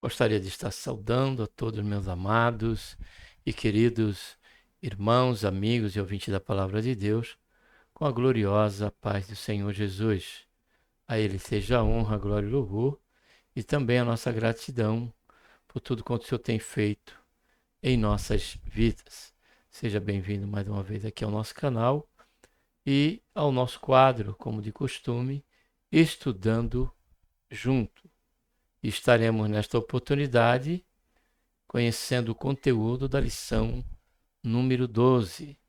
Gostaria de estar saudando a todos meus amados e queridos irmãos, amigos e ouvintes da Palavra de Deus, com a gloriosa paz do Senhor Jesus. A Ele seja a honra, a glória e o louvor, e também a nossa gratidão por tudo quanto o Senhor tem feito em nossas vidas. Seja bem-vindo mais uma vez aqui ao nosso canal e ao nosso quadro, como de costume, Estudando Junto. Estaremos nesta oportunidade conhecendo o conteúdo da lição número 12,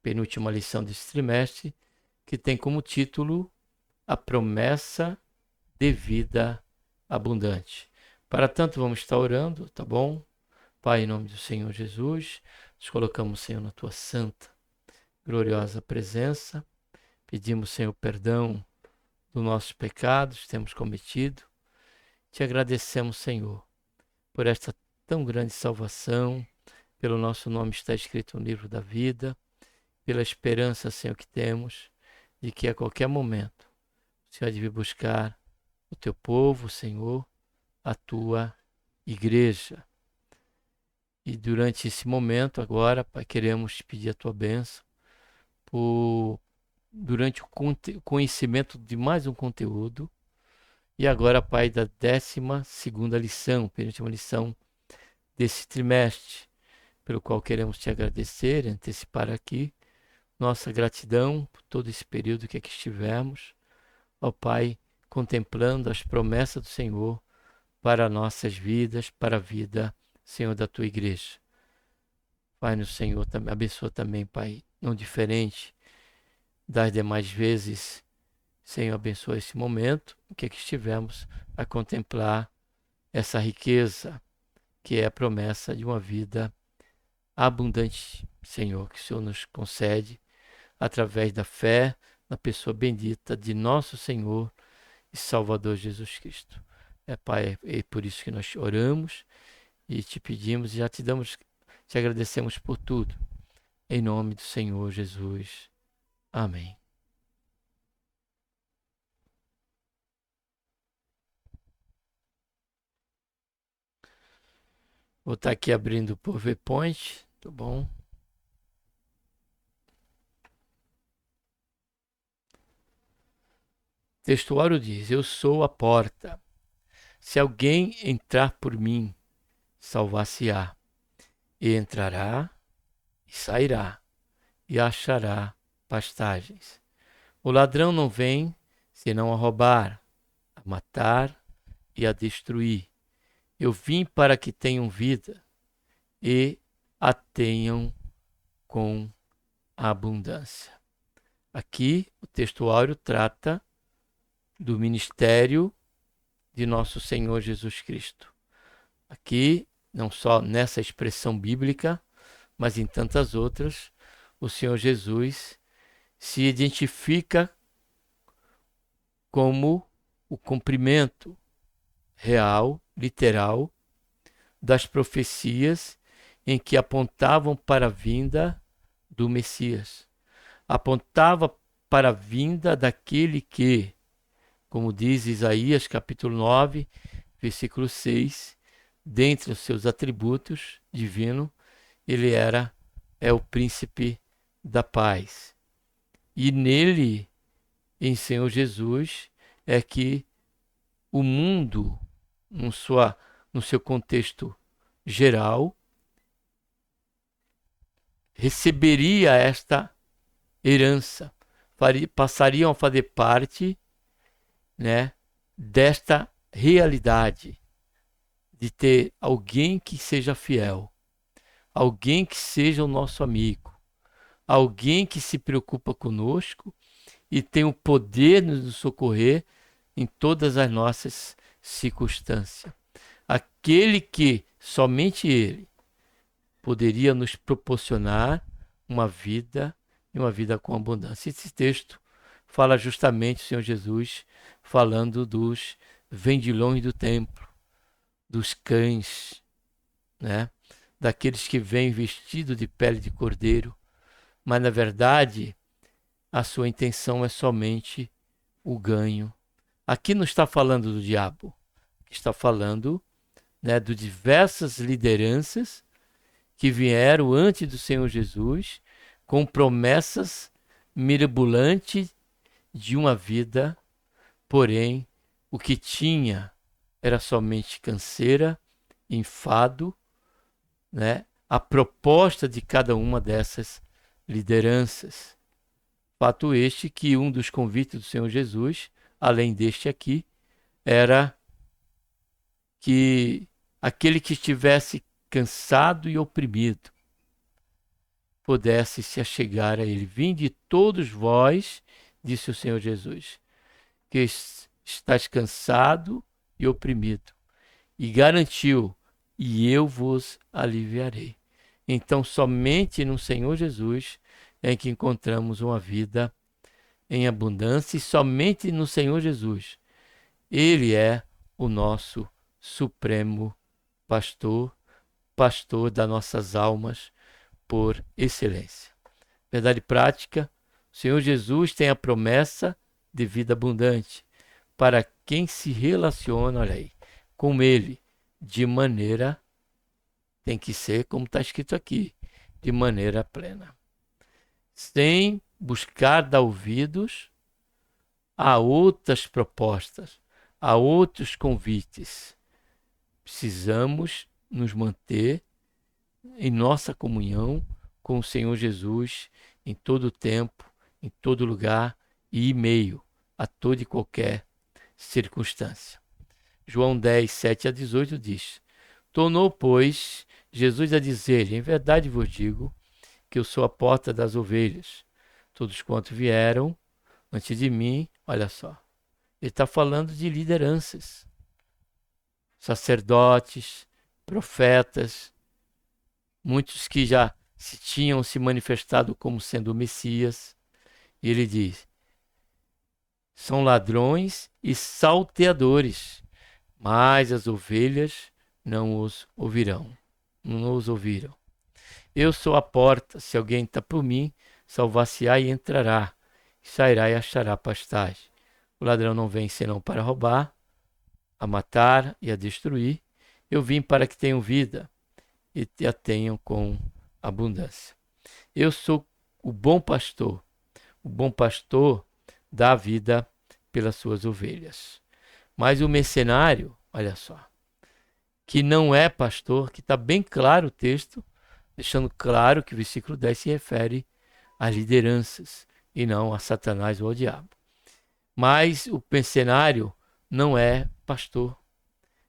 penúltima lição deste trimestre, que tem como título A Promessa de Vida Abundante. Para tanto, vamos estar orando, tá bom? Pai, em nome do Senhor Jesus, nos colocamos, Senhor, na tua santa, gloriosa presença. Pedimos, Senhor, perdão dos nossos pecados que temos cometido. Te agradecemos, Senhor, por esta tão grande salvação, pelo nosso nome está escrito no livro da vida, pela esperança, Senhor, que temos de que a qualquer momento o Senhor deve buscar o teu povo, Senhor, a tua igreja. E durante esse momento agora, Pai, queremos te pedir a tua bênção durante o conhecimento de mais um conteúdo. E agora, Pai, da 12ª lição, penúltima lição desse trimestre, pelo qual queremos te agradecer, antecipar aqui nossa gratidão por todo esse período que aqui estivemos, ó Pai, contemplando as promessas do Senhor para nossas vidas, para a vida, Senhor, da tua igreja. Pai, no Senhor, abençoa também, Pai, não diferente das demais vezes, Senhor, abençoa esse momento em que aqui estivemos a contemplar essa riqueza que é a promessa de uma vida abundante, Senhor, que o Senhor nos concede através da fé na pessoa bendita de nosso Senhor e Salvador Jesus Cristo. Pai, é por isso que nós oramos e te pedimos e já te agradecemos por tudo. Em nome do Senhor Jesus. Amém. Vou estar aqui abrindo o PowerPoint, tá bom? O textuário diz: Eu sou a porta. Se alguém entrar por mim, salvar-se-á, e entrará e sairá, e achará pastagens. O ladrão não vem senão a roubar, a matar e a destruir. Eu vim para que tenham vida e a tenham com abundância. Aqui o textuário trata do ministério de nosso Senhor Jesus Cristo. Aqui, não só nessa expressão bíblica, mas em tantas outras, o Senhor Jesus se identifica como o cumprimento real, literal, das profecias em que apontavam para a vinda do Messias. Apontava para a vinda daquele que, como diz Isaías capítulo 9, versículo 6, dentre os seus atributos divinos, ele é o príncipe da paz. E nele, em Senhor Jesus, é que o mundo, no seu contexto geral, receberia esta herança, passariam a fazer parte, né, desta realidade de ter alguém que seja fiel, alguém que seja o nosso amigo, alguém que se preocupa conosco e tem o poder de nos socorrer em todas as nossas circunstâncias. Aquele que somente ele poderia nos proporcionar uma vida e uma vida com abundância. Esse texto fala justamente o Senhor Jesus falando dos vendilhões do templo, dos cães, né? Daqueles que vêm vestidos de pele de cordeiro, mas na verdade a sua intenção é somente o ganho. Aqui não está falando do diabo, está falando né, de diversas lideranças que vieram antes do Senhor Jesus com promessas mirabolantes de uma vida, porém o que tinha era somente canseira, enfado, né? A proposta de cada uma dessas lideranças. Fato este que um dos convites do Senhor Jesus, além deste aqui, era que aquele que estivesse cansado e oprimido pudesse se achegar a ele. Vinde todos vós, disse o Senhor Jesus, que estáis cansado e oprimido. E garantiu, e eu vos aliviarei. Então, somente no Senhor Jesus é que encontramos uma vida em abundância, e somente no Senhor Jesus. Ele é o nosso supremo pastor, pastor das nossas almas por excelência. Verdade prática, o Senhor Jesus tem a promessa de vida abundante para quem se relaciona, olha aí, com Ele de maneira, tem que ser como está escrito aqui, de maneira plena. Sem buscar dar ouvidos a outras propostas, a outros convites. Precisamos nos manter em nossa comunhão com o Senhor Jesus em todo o tempo, em todo lugar e em meio a toda e qualquer circunstância. João 10, 7 a 18 diz: tornou, pois, Jesus a dizer: em verdade vos digo que eu sou a porta das ovelhas. Todos quantos vieram antes de mim, olha só, ele está falando de lideranças, sacerdotes, profetas, muitos que já tinham se manifestado como sendo o Messias. E ele diz: são ladrões e salteadores, mas as ovelhas não os ouvirão. Não os ouviram. Eu sou a porta, se alguém está por mim, salvar-se-á e entrará, e sairá e achará pastagem. O ladrão não vem senão para roubar, a matar e a destruir. Eu vim para que tenham vida e a tenham com abundância. Eu sou o bom pastor. O bom pastor dá a vida pelas suas ovelhas. Mas o mercenário, olha só, que não é pastor, que está bem claro o texto, deixando claro que o versículo 10 se refere às lideranças e não a Satanás ou ao diabo. Mas o mercenário não é pastor.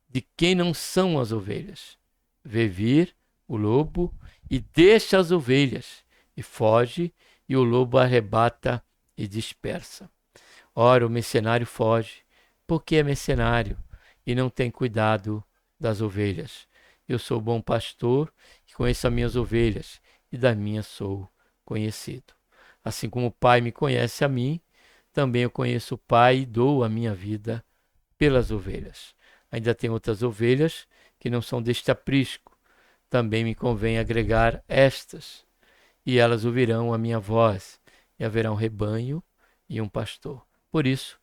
De quem não são as ovelhas? Vê vir o lobo e deixa as ovelhas, e foge, e o lobo arrebata e dispersa. Ora, o mercenário foge, porque é mercenário e não tem cuidado das ovelhas. Eu sou o bom pastor, que conheço as minhas ovelhas, e das minhas sou conhecido. Assim como o Pai me conhece a mim, também eu conheço o Pai e dou a minha vida pelas ovelhas. Ainda tem outras ovelhas que não são deste aprisco. Também me convém agregar estas, e elas ouvirão a minha voz, e haverá um rebanho e um pastor. Por isso,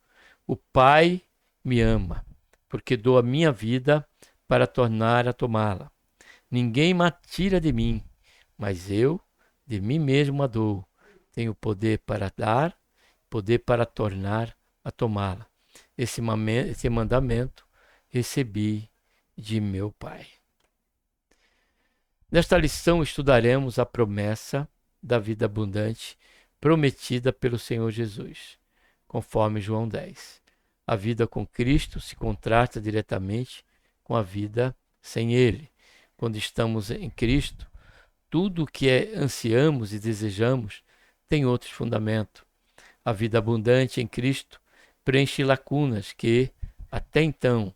o Pai me ama, porque dou a minha vida para tornar a tomá-la. Ninguém me tira de mim, mas eu de mim mesmo a dou. Tenho poder para dar, poder para tornar a tomá-la. Esse mandamento recebi de meu Pai. Nesta lição estudaremos a promessa da vida abundante prometida pelo Senhor Jesus, conforme João 10. A vida com Cristo se contrasta diretamente com a vida sem Ele. Quando estamos em Cristo, tudo o que ansiamos e desejamos tem outro fundamento. A vida abundante em Cristo preenche lacunas que, até então,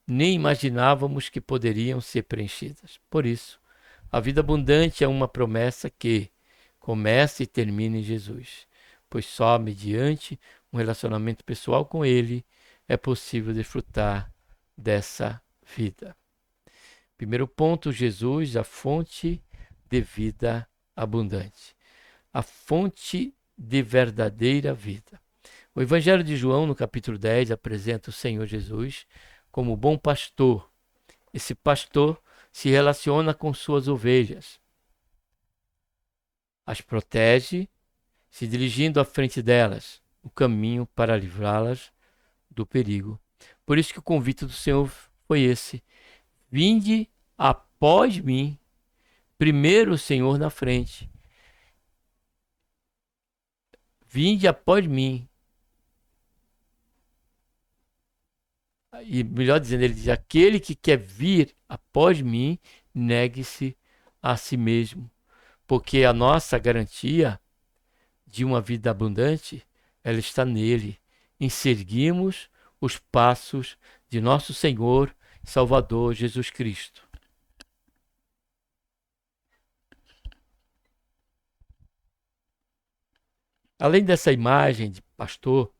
nem imaginávamos que poderiam ser preenchidas. Por isso, a vida abundante é uma promessa que começa e termina em Jesus, pois só mediante um relacionamento pessoal com Ele é possível desfrutar dessa vida. Primeiro ponto, Jesus, a fonte de vida abundante, a fonte de verdadeira vida. O Evangelho de João, no capítulo 10, apresenta o Senhor Jesus como bom pastor Esse pastor se relaciona com suas ovelhas, as protege, se dirigindo à frente delas, o caminho para livrá-las do perigo. Por isso que o convite do Senhor foi esse: vinde após mim, primeiro o Senhor na frente. Vinde após mim. E melhor dizendo, ele diz: aquele que quer vir após mim, negue-se a si mesmo. Porque a nossa garantia de uma vida abundante, ela está nele, em seguirmos os passos de nosso Senhor e Salvador Jesus Cristo. Além dessa imagem de pastor,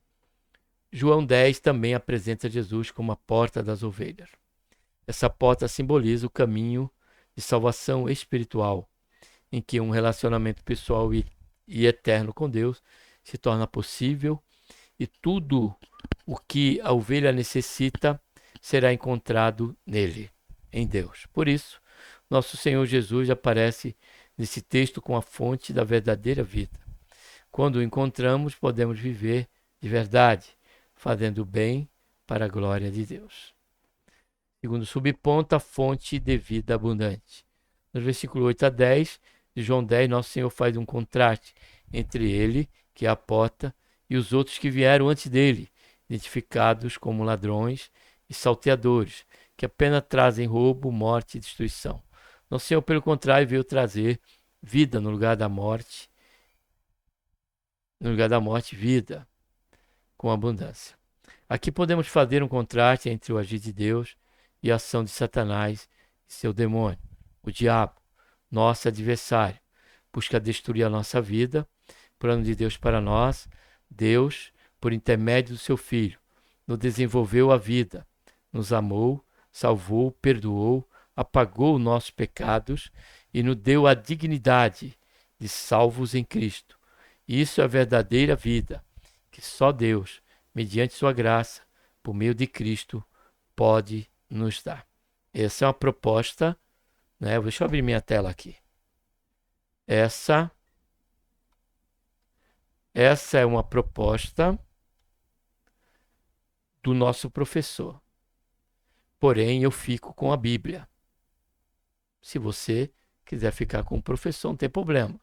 João 10 também apresenta Jesus como a porta das ovelhas. Essa porta simboliza o caminho de salvação espiritual, em que um relacionamento pessoal e eterno com Deus se torna possível, e tudo o que a ovelha necessita será encontrado nele, em Deus. Por isso, nosso Senhor Jesus aparece nesse texto com a fonte da verdadeira vida. Quando o encontramos, podemos viver de verdade, fazendo o bem para a glória de Deus. Segundo subponto, a fonte de vida abundante. No versículo 8 a 10 de João 10, nosso Senhor faz um contraste entre ele, que é a porta, e os outros que vieram antes dele, identificados como ladrões e salteadores, que apenas trazem roubo, morte e destruição. Nosso Senhor, pelo contrário, veio trazer vida no lugar da morte, vida com abundância. Aqui podemos fazer um contraste entre o agir de Deus e a ação de Satanás e seu demônio. O diabo, nosso adversário, busca destruir a nossa vida. Plano de Deus para nós: Deus, por intermédio do seu Filho, nos desenvolveu a vida, nos amou, salvou, perdoou, apagou nossos pecados e nos deu a dignidade de salvos em Cristo. Isso é a verdadeira vida, que só Deus, mediante sua graça, por meio de Cristo, pode nos dar. Essa é uma proposta, né? Deixa eu abrir minha tela aqui. Essa é uma proposta do nosso professor. Porém, eu fico com a Bíblia. Se você quiser ficar com o professor, não tem problema.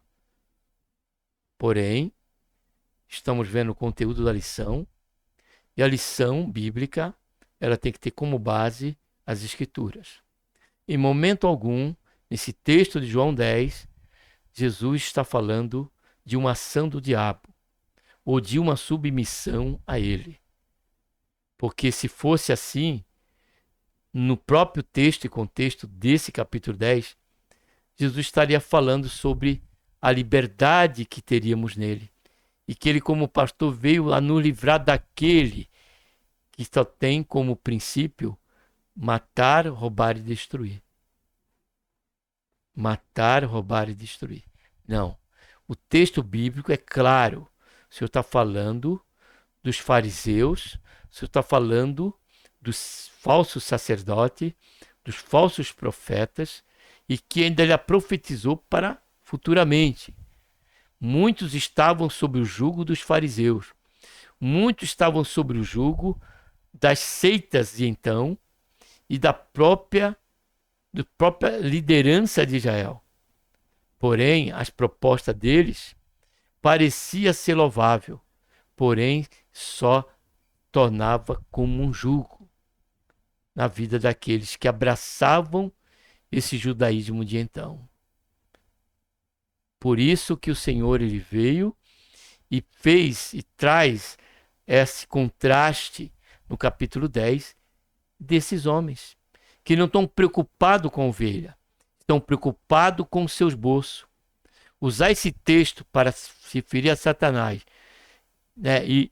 Porém, estamos vendo o conteúdo da lição, e a lição bíblica, ela tem que ter como base as Escrituras. Em momento algum, nesse texto de João 10, Jesus está falando de uma ação do diabo, ou de uma submissão a ele. Porque se fosse assim, no próprio texto e contexto desse capítulo 10, Jesus estaria falando sobre a liberdade que teríamos nele. E que ele, como pastor, veio a nos livrar daquele que só tem como princípio matar, roubar e destruir. Matar, roubar e destruir. Não. O texto bíblico é claro. O Senhor está falando dos fariseus, o Senhor está falando dos falsos sacerdotes, dos falsos profetas, e que ainda ele profetizou para futuramente. Muitos estavam sob o jugo dos fariseus. Muitos estavam sob o jugo das seitas de então e da própria liderança de Israel. Porém, as propostas deles parecia ser louvável, porém só tornava como um jugo na vida daqueles que abraçavam esse judaísmo de então. Por isso que o Senhor ele veio e fez e traz esse contraste no capítulo 10 desses homens que não estão preocupados com a ovelha, estão preocupados com seus bolsos. Usar esse texto para se referir a Satanás, né, e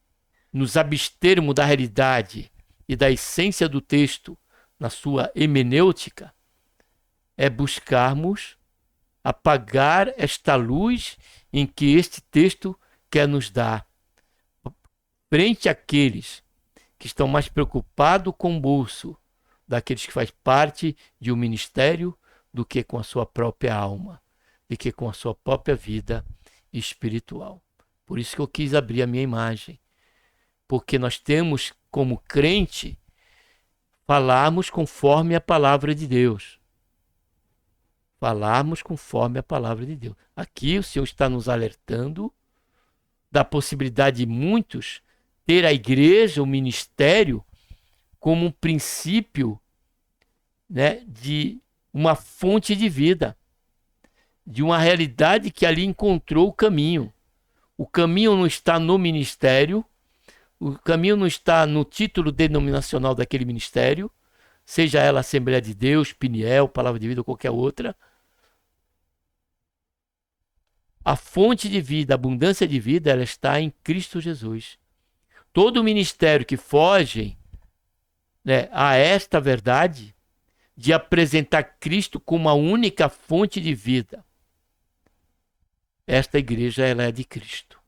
nos abstermos da realidade e da essência do texto na sua hemenêutica, é buscarmos apagar esta luz em que este texto quer nos dar, frente àqueles que estão mais preocupados com o bolso daqueles que faz parte de um ministério do que com a sua própria alma, do que com a sua própria vida espiritual. Por isso que eu quis abrir a minha imagem, porque nós temos como crente falarmos conforme a palavra de Deus. Falarmos conforme a palavra de Deus. Aqui o Senhor está nos alertando da possibilidade de muitos ter a igreja, o ministério, como um princípio, né, de uma fonte de vida, de uma realidade que ali encontrou o caminho. O caminho não está no ministério, o caminho não está no título denominacional daquele ministério, seja ela Assembleia de Deus, Peniel, Palavra de Vida ou qualquer outra. A fonte de vida, a abundância de vida, ela está em Cristo Jesus. Todo ministério que foge, né, a esta verdade de apresentar Cristo como a única fonte de vida, esta igreja ela é de Cristo.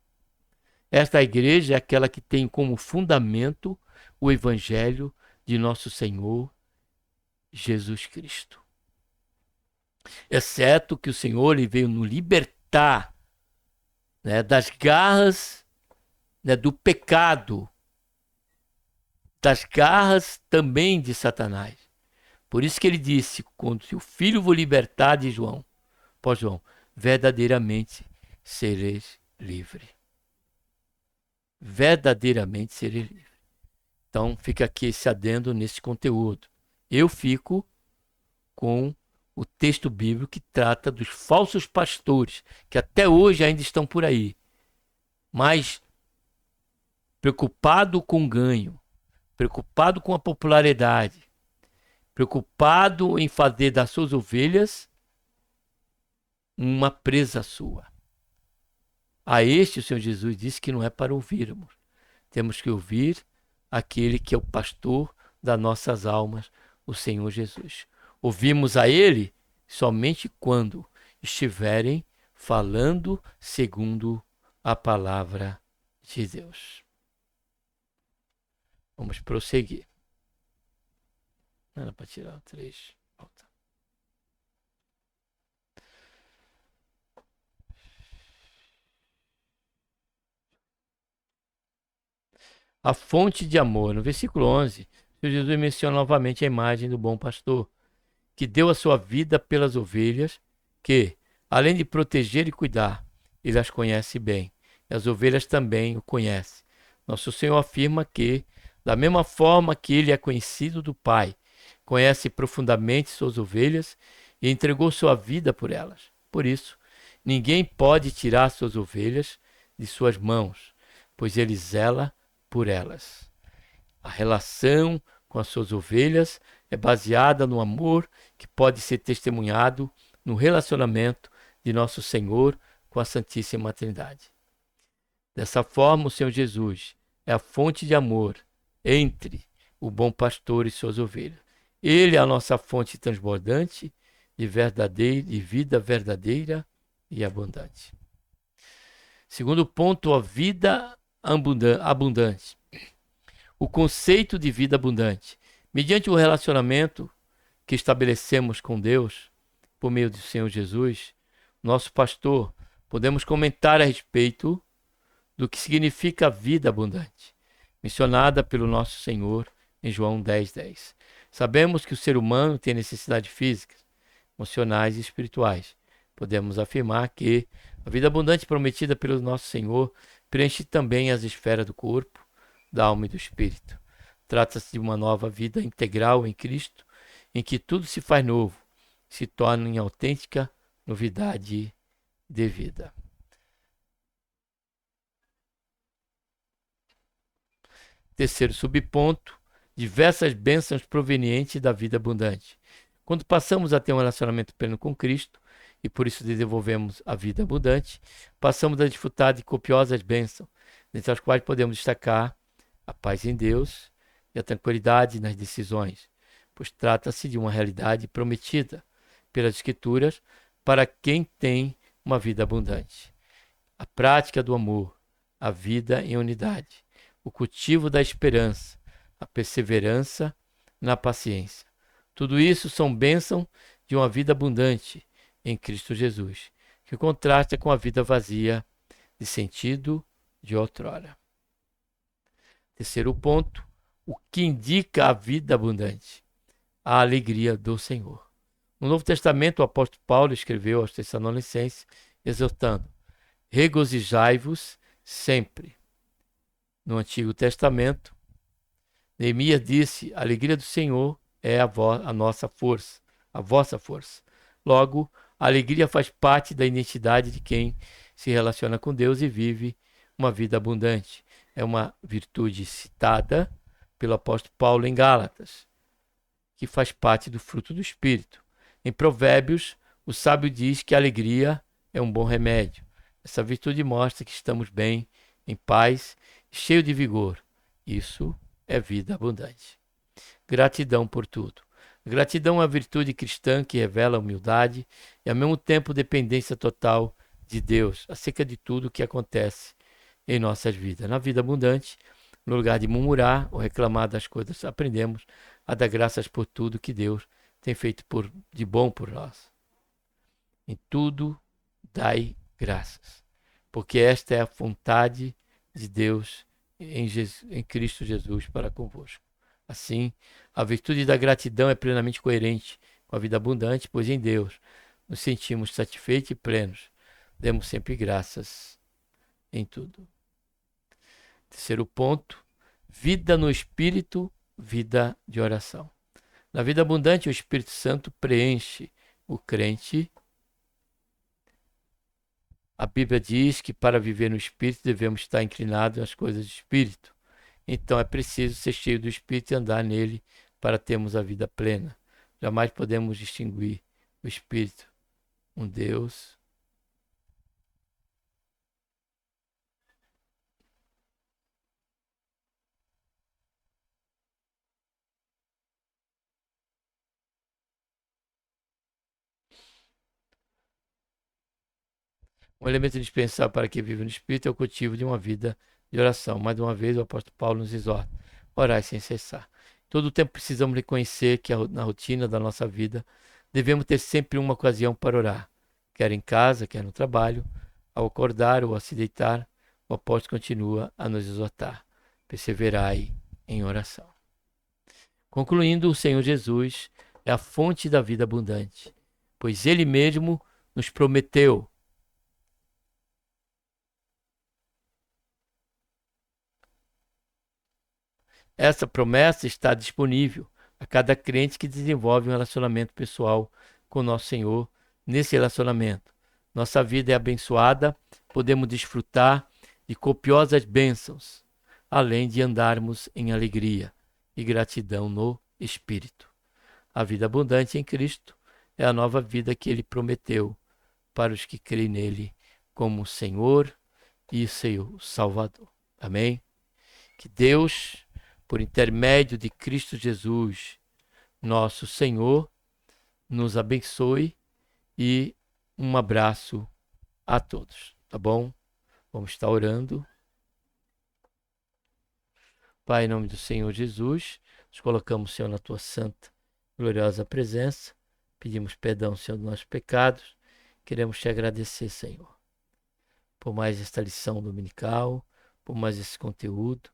Esta igreja é aquela que tem como fundamento o evangelho de nosso Senhor Jesus Cristo. Exceto que o Senhor ele veio nos libertar, né, das garras, né, do pecado, das garras também de Satanás. Por isso que ele disse, quando se o Filho vos libertar de João, verdadeiramente sereis livre. Verdadeiramente sereis livre. Então fica aqui esse adendo nesse conteúdo. Eu fico com o texto bíblico que trata dos falsos pastores, que até hoje ainda estão por aí, mas preocupado com ganho, preocupado com a popularidade, preocupado em fazer das suas ovelhas uma presa sua. A este o Senhor Jesus disse que não é para ouvirmos. Temos que ouvir aquele que é o pastor das nossas almas, o Senhor Jesus. Ouvimos a ele somente quando estiverem falando segundo a palavra de Deus. Vamos prosseguir. Não era para tirar o 3. Volta. A fonte de amor. No versículo 11, Jesus menciona novamente a imagem do bom pastor, que deu a sua vida pelas ovelhas, que, além de proteger e cuidar, ele as conhece bem. E as ovelhas também o conhecem. Nosso Senhor afirma que, da mesma forma que ele é conhecido do Pai, conhece profundamente suas ovelhas e entregou sua vida por elas. Por isso, ninguém pode tirar suas ovelhas de suas mãos, pois ele zela por elas. A relação com as suas ovelhas é baseada no amor que pode ser testemunhado no relacionamento de nosso Senhor com a Santíssima Trindade. Dessa forma, o Senhor Jesus é a fonte de amor entre o bom pastor e suas ovelhas. Ele é a nossa fonte transbordante de vida verdadeira e abundante. Segundo ponto, a vida abundante. O conceito de vida abundante. Mediante o relacionamento que estabelecemos com Deus, por meio do Senhor Jesus, nosso pastor, podemos comentar a respeito do que significa a vida abundante, mencionada pelo nosso Senhor em João 10:10. Sabemos que o ser humano tem necessidades físicas, emocionais e espirituais. Podemos afirmar que a vida abundante prometida pelo nosso Senhor preenche também as esferas do corpo, da alma e do espírito. Trata-se de uma nova vida integral em Cristo, em que tudo se faz novo, se torna em autêntica novidade de vida. Terceiro subponto, diversas bênçãos provenientes da vida abundante. Quando passamos a ter um relacionamento pleno com Cristo, e por isso desenvolvemos a vida abundante, passamos a desfrutar de copiosas bênçãos, dentre as quais podemos destacar a paz em Deus e a tranquilidade nas decisões, pois trata-se de uma realidade prometida pelas Escrituras para quem tem uma vida abundante. A prática do amor, a vida em unidade, o cultivo da esperança, a perseverança na paciência, Tudo isso são bênçãos de uma vida abundante em Cristo Jesus, que contrasta com a vida vazia de sentido de outrora. Terceiro ponto, o que indica a vida abundante? A alegria do Senhor. No Novo Testamento, o apóstolo Paulo escreveu aos Tessalonicenses, exortando: regozijai-vos sempre. No Antigo Testamento, Neemias disse: a alegria do Senhor é a nossa força, a vossa força. Logo, a alegria faz parte da identidade de quem se relaciona com Deus e vive uma vida abundante. É uma virtude citada pelo apóstolo Paulo em Gálatas, que faz parte do fruto do Espírito. Em Provérbios, o sábio diz que a alegria é um bom remédio. Essa virtude mostra que estamos bem, em paz, cheio de vigor. Isso é vida abundante. Gratidão por tudo. Gratidão é uma virtude cristã que revela humildade e, ao mesmo tempo, dependência total de Deus acerca de tudo o que acontece em nossas vidas. Na vida abundante, no lugar de murmurar ou reclamar das coisas, aprendemos a dar graças por tudo que Deus tem feito de bom por nós. Em tudo, dai graças, porque esta é a vontade de Deus em Cristo Jesus para convosco. Assim, a virtude da gratidão é plenamente coerente com a vida abundante, pois em Deus nos sentimos satisfeitos e plenos. Demos sempre graças em tudo. Terceiro ponto, vida no Espírito, vida de oração. Na vida abundante, o Espírito Santo preenche o crente. A Bíblia diz que para viver no Espírito devemos estar inclinados às coisas do Espírito. Então é preciso ser cheio do Espírito e andar nele para termos a vida plena. Jamais podemos distinguir o Espírito, um Deus. Um elemento indispensável para quem vive no Espírito é o cultivo de uma vida de oração. Mais uma vez, o apóstolo Paulo nos exorta: orai sem cessar. Todo o tempo precisamos reconhecer que na rotina da nossa vida devemos ter sempre uma ocasião para orar, quer em casa, quer no trabalho, ao acordar ou ao se deitar. O apóstolo continua a nos exortar: perseverai em oração. Concluindo, o Senhor Jesus é a fonte da vida abundante, pois Ele mesmo nos prometeu. Essa promessa está disponível a cada crente que desenvolve um relacionamento pessoal com nosso Senhor. Nesse relacionamento, nossa vida é abençoada, podemos desfrutar de copiosas bênçãos, além de andarmos em alegria e gratidão no Espírito. A vida abundante em Cristo é a nova vida que Ele prometeu para os que creem nele como Senhor e seu Salvador. Amém? Que Deus, por intermédio de Cristo Jesus, nosso Senhor, nos abençoe e um abraço a todos, tá bom? Vamos estar orando. Pai, em nome do Senhor Jesus, nos colocamos, Senhor, na tua santa, gloriosa presença. Pedimos perdão, Senhor, dos nossos pecados. Queremos te agradecer, Senhor, por mais esta lição dominical, por mais esse conteúdo,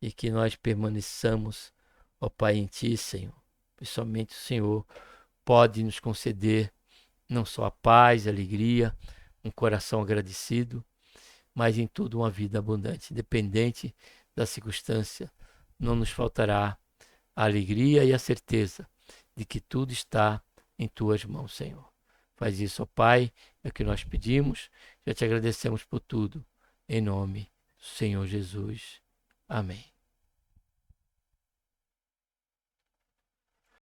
e que nós permaneçamos, ó Pai, em Ti, Senhor. Pois somente o Senhor pode nos conceder não só a paz, a alegria, um coração agradecido, mas em tudo uma vida abundante. Independente da circunstância, não nos faltará a alegria e a certeza de que tudo está em Tuas mãos, Senhor. Faz isso, ó Pai, é o que nós pedimos. Já te agradecemos por tudo. Em nome do Senhor Jesus. Amém.